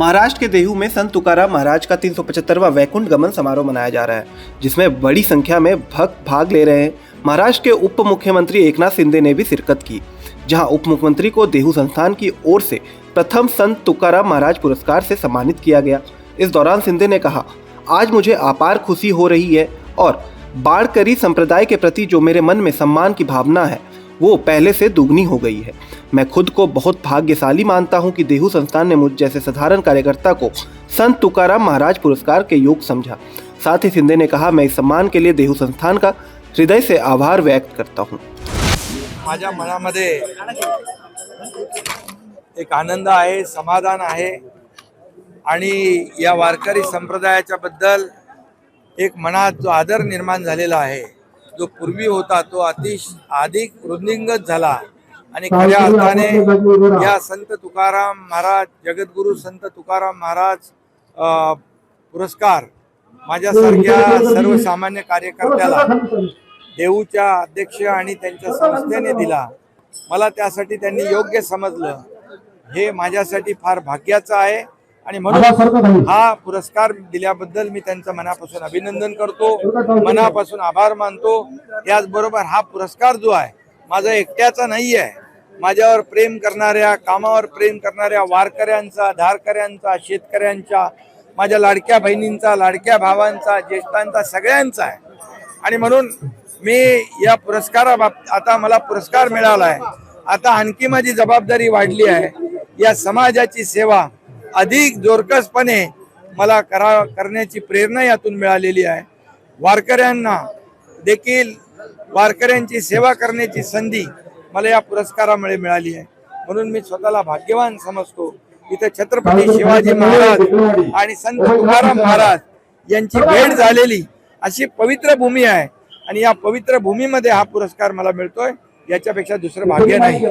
महाराष्ट्र के देहू में संत तुकाराम महाराज का 375वां वैकुंठ गमन समारोह मनाया जा रहा है, जिसमें बड़ी संख्या में भक्त भाग ले रहे हैं। महाराष्ट्र के उप मुख्यमंत्री एकनाथ शिंदे ने भी शिरकत की, जहां उप मुख्यमंत्री को देहू संस्थान की ओर से प्रथम संत तुकाराम महाराज पुरस्कार से सम्मानित किया गया। इस दौरान शिंदे ने कहा, आज मुझे अपार खुशी हो रही है और बाड़करी संप्रदाय के प्रति जो मेरे मन में सम्मान की भावना है वो पहले से दुगनी हो गई है। मैं खुद को बहुत भाग्यशाली मानता हूं कि देहू संस्थान ने मुझ जैसे साधारण कार्यकर्ता को संत तुकाराम महाराज पुरस्कार के योग्य समझा। साथ ही शिंदे ने कहा, मैं इस सम्मान के लिए देहू संस्थान का हृदय से आभार व्यक्त करता हूं। माझ्या मनामध्ये एक आनंद आहे, समाधान आहे आणि या वारकरी संप्रदायाच्या बद्दल एक मनात जो आदर निर्माण झालेला आहे, जो पूर्वी होता तो अधिक वृद्धिंगत झाला आणि खऱ्या अर्थाने या संत तुकाराम महाराज, जगद्गुरु संत तुकाराम महाराज पुरस्कार माझ्यासारख्या सर्वसामान्य कार्यकर्त्याला देऊच्या अध्यक्ष आणि त्यांच्या संस्थेने दिला। मला त्यासाठी त्यांनी योग्य समजलं, हे माझ्यासाठी फार भाग्याचं आहे आणि म्हणून हा पुरस्कार दिल्याबद्दल मी त्यांचं मनापासून अभिनंदन करतो, मनापासून आभार मानतो। त्याचबरोबर हा पुरस्कार जो आहे माझा एकट्याचा नाही आहे, माझ्यावर प्रेम करणाऱ्या, कामावर प्रेम करणाऱ्या वारकऱ्यांचा, धारकऱ्यांचा, शेतकऱ्यांचा, माझ्या लाडक्या बहिणींचा, लाडक्या भावांचा, ज्येष्ठांचा, सगळ्यांचा आहे। आणि म्हणून मी या पुरस्काराबाबत, आता मला पुरस्कार मिळाला आहे, आता आणखी माझी जबाबदारी वाढली आहे। या समाजाची सेवा अधिक जोरकसपणे मला करण्याची प्रेरणा यातून मिळालेली आहे। वारकऱ्यांना देखील वारकऱ्यांची सेवा करण्याची संधी मला या पुरस्कारामुळे मिळाली आहे, म्हणून मी स्वतःला भाग्यवान समजतो। इथे छत्रपती शिवाजी महाराज आणि संत तुकाराम महाराज यांची भेट झालेली अशी पवित्र भूमी आहे आणि या पवित्र भूमीमध्ये हा पुरस्कार मला मिळतोय, याच्यापेक्षा दुसरं भाग्य नाही।